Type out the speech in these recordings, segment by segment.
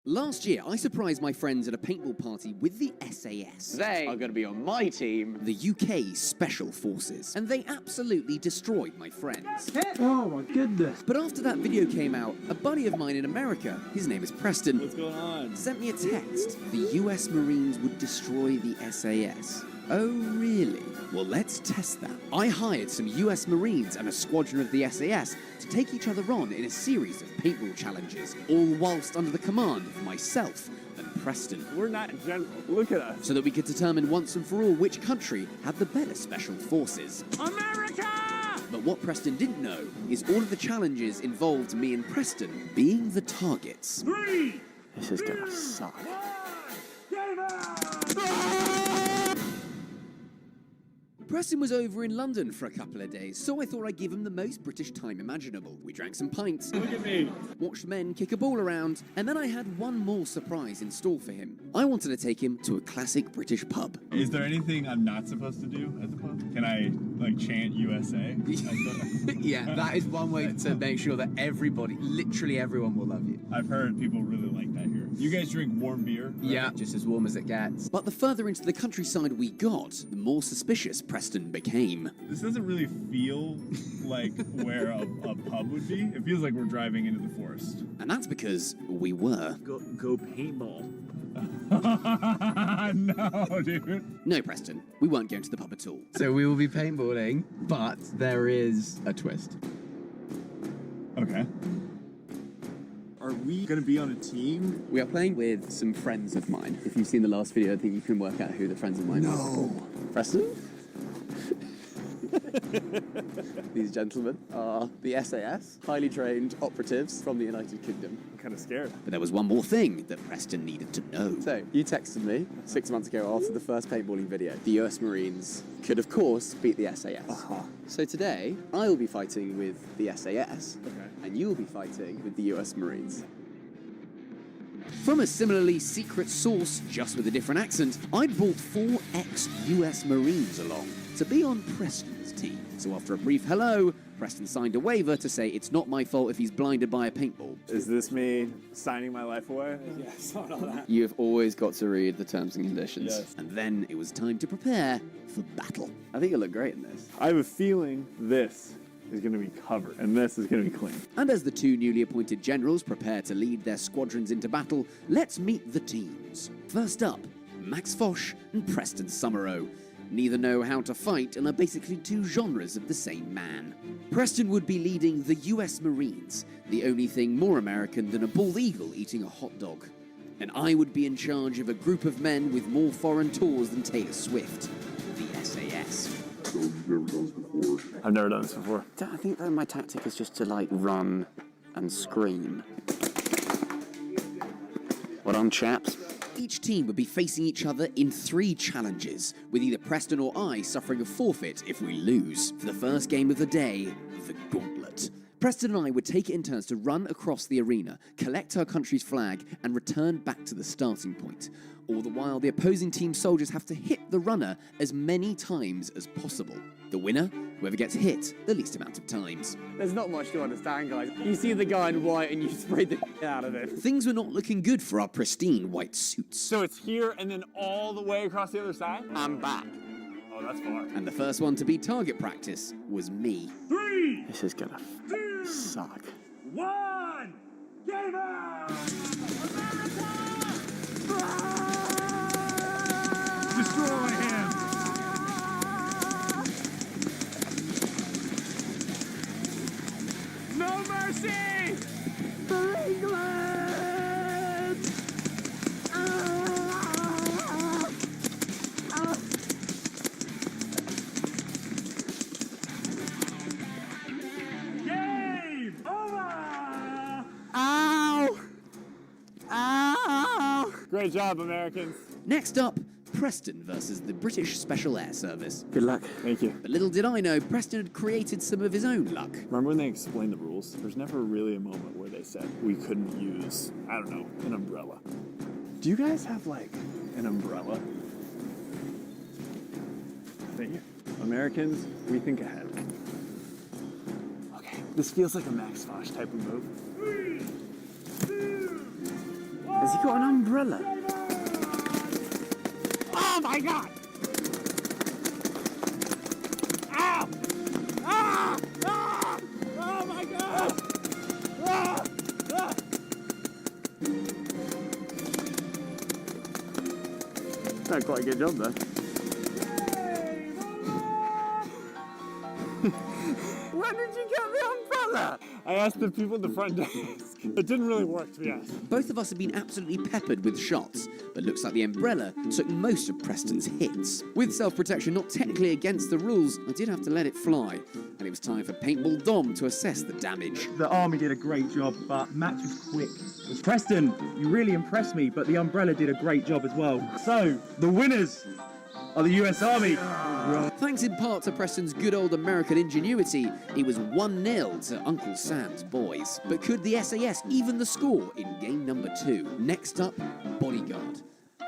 Last year, I surprised my friends at a paintball party with the SAS. They are going to be on my team. The UK Special Forces. And they absolutely destroyed my friends. Oh my goodness. But after that video came out, a buddy of mine in America, his name is Preston, What's going on? sent me a text. The US Marines would destroy the SAS. Oh, really? Well, let's test that. I hired some US Marines and a squadron of the SAS to take each other on in a series of paintball challenges, all whilst under the command of myself and Preston. We're not general. Look at us. So that we could determine once and for all which country had the better special forces. America! But what Preston didn't know is all of the challenges involved me and Preston being the targets. 3, This is going to suck. 1, game on! Preston was over in London for a couple of days, so I thought I'd give him the most British time imaginable. We drank some pints, Look at me. watched men kick a ball around, and then I had one more surprise in store for him. I wanted to take him to a classic British pub. Is there anything I'm not supposed to do at the pub? Can I, like, chant USA? Yeah, that is one way to make sure that everybody, literally everyone, will love you. I've heard people really like that here. You guys drink warm beer? Right? Yeah, just as warm as it gets. But the further into the countryside we got, the more suspicious Preston became. This doesn't really feel like where a pub would be. It feels like we're driving into the forest. And that's because we were. Go paintball. No, dude. No, Preston, we weren't going to the pub at all. So we will be paintballing, but there is a twist. Okay. Are we gonna be on a team? We are playing with some friends of mine. If you've seen the last video, I think you can work out who the friends of mine are. No. Preston? These gentlemen are the SAS, highly trained operatives from the United Kingdom. I'm kind of scared. But there was one more thing that Preston needed to know. So, you texted me 6 months ago after the first paintballing video. The US Marines could, of course, beat the SAS. So today, I'll be fighting with the SAS, and you'll be fighting with the US Marines. From a similarly secret source, just with a different accent, I'd brought 4 ex-US Marines along to be on Preston's team. So after a brief hello, Preston signed a waiver to say it's not my fault if he's blinded by a paintball. Is this me signing my life away? Yeah, I saw all that. You have always got to read the terms and conditions. Yes. And then it was time to prepare for battle. I think you'll look great in this. I have a feeling this is gonna be covered, and this is gonna be clean. And as the 2 newly appointed generals prepare to lead their squadrons into battle, let's meet the teams. First up, Max Foch and Preston Summerow. Neither know how to fight and are basically 2 genres of the same man. Preston would be leading the US Marines, the only thing more American than a bald eagle eating a hot dog. And I would be in charge of a group of men with more foreign tours than Taylor Swift, the SAS. I've never done this before. I think that my tactic is just to, like, run and scream. Well done, chaps. Each team would be facing each other in 3 challenges, with either Preston or I suffering a forfeit if we lose. For the first game of the day, the Gauntlet. Preston and I would take it in turns to run across the arena, collect our country's flag, and return back to the starting point. All the while, the opposing team soldiers have to hit the runner as many times as possible. The winner, whoever gets hit the least amount of times. There's not much to understand, guys. You see the guy in white and you spray the out of it. Things were not looking good for our pristine white suits. So it's here and then all the way across the other side? I'm back. Oh, that's far. And the first one to be target practice was me. 3, This is gonna 2, suck. 1, game on! Destroy him! No mercy! For England! Game over! Ow! Ow! Great job, Americans. Next up, Preston versus the British Special Air Service. Good luck. Thank you. But little did I know, Preston had created some of his own luck. Remember when they explained the rules? There's never really a moment where they said we couldn't use, I don't know, an umbrella. Do you guys have, like, an umbrella? Thank you. Americans, we think ahead. Okay, this feels like a Max Foch type of move. 3, 2, 1. Is he got an umbrella. Oh my god! Ow! Ah! Ah! Oh my god! Ah! Ah! Done quite a good job there. When did you get the umbrella? I asked the people at the front desk. It didn't really work, to be honest. Both of us have been absolutely peppered with shots, but looks like the umbrella took most of Preston's hits. With self-protection not technically against the rules, I did have to let it fly, and it was time for Paintball Dom to assess the damage. The army did a great job, but Max was quick. Preston, you really impressed me, but the umbrella did a great job as well. So, the winners are the US Army. Thanks in part to Preston's good old American ingenuity, it was 1-0 to Uncle Sam's boys. But could the SAS even the score in game number 2? Next up, Bodyguard.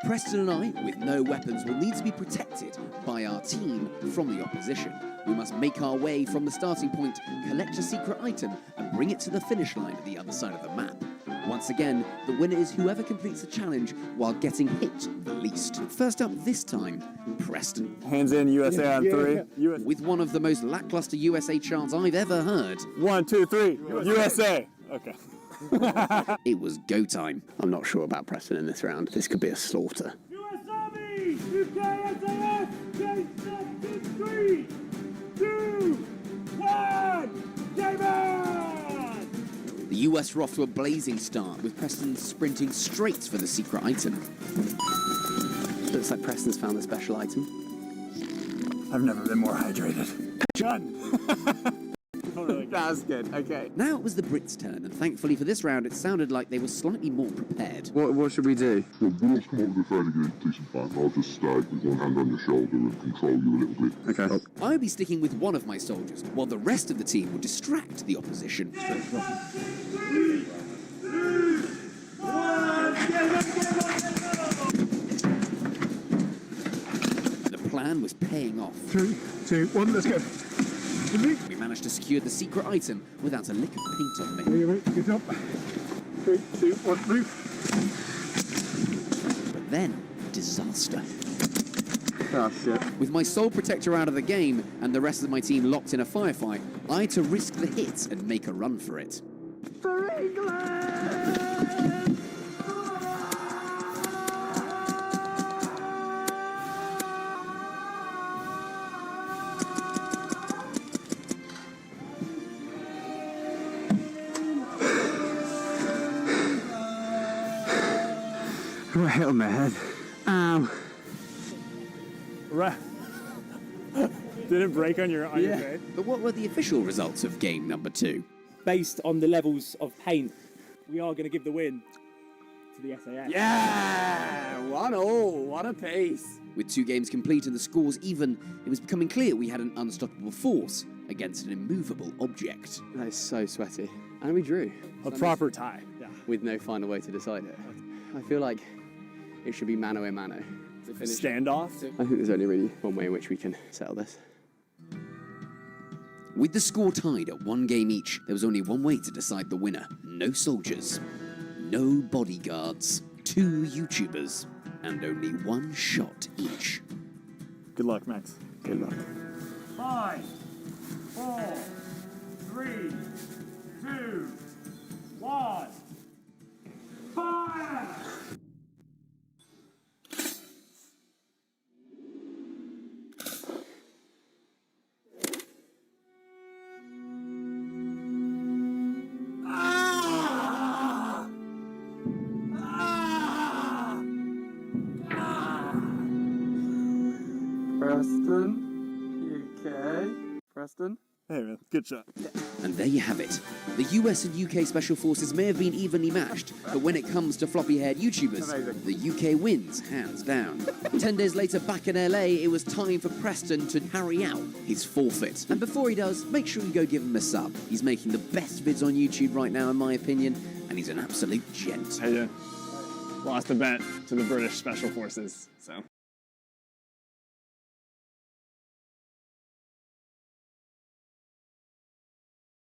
Preston and I, with no weapons, will need to be protected by our team from the opposition. We must make our way from the starting point, collect a secret item, and bring it to the finish line at the other side of the map. Once again, the winner is whoever completes the challenge while getting hit the least. First up this time, Preston. Hands in, USA on 3. With one of the most lackluster USA chants I've ever heard. 1, 2, 3. USA. Okay. It was go time. I'm not sure about Preston in this round. This could be a slaughter. US Army! UK SAS! Game set in 3, 2, 1! Game on! The US were off to a blazing start, with Preston sprinting straight for the secret item. Looks like Preston's found the special item. I've never been more hydrated. Gun! That was good, okay. Now it was the Brits' turn, and thankfully for this round, it sounded like they were slightly more prepared. What should we do? Well, we'll come up with a fairly decent plan. I'll just stay with one hand on your shoulder and control you a little bit. Okay. I would be sticking with one of my soldiers, while the rest of the team would distract the opposition. The plan was paying off. 3, 2, 1, let's go. We managed to secure the secret item without a lick of paint on me. You ready? Good job. 3, 2, 1, move. But then, disaster. Oh, shit. With my sole protector out of the game and the rest of my team locked in a firefight, I had to risk the hit and make a run for it. For England! Right on my head. Ow. Right. Did it break on your face? But what were the official results of game number 2? Based on the levels of paint, we are going to give the win to the SAS. Yeah! 1-1. What a pace. With 2 games complete and the scores even, it was becoming clear we had an unstoppable force against an immovable object. That is so sweaty. And we drew. A proper tie. Yeah. With no final way to decide it. I feel like it should be mano a mano. Standoff? I think there's only really one way in which we can settle this. With the score tied at 1 game each, there was only one way to decide the winner. No soldiers, no bodyguards, 2 YouTubers, and only 1 shot each. Good luck, Max. Good luck. 5, 4, 3, 2, 1. Fire! Preston, UK. Preston. Hey, man. Good shot. And there you have it. The US and UK Special Forces may have been evenly matched, but when it comes to floppy-haired YouTubers, the UK wins, hands down. 10 days later, back in LA, it was time for Preston to carry out his forfeit. And before he does, make sure you go give him a sub. He's making the best vids on YouTube right now, in my opinion, and he's an absolute gent. Hey, lost a bet to the British Special Forces, so...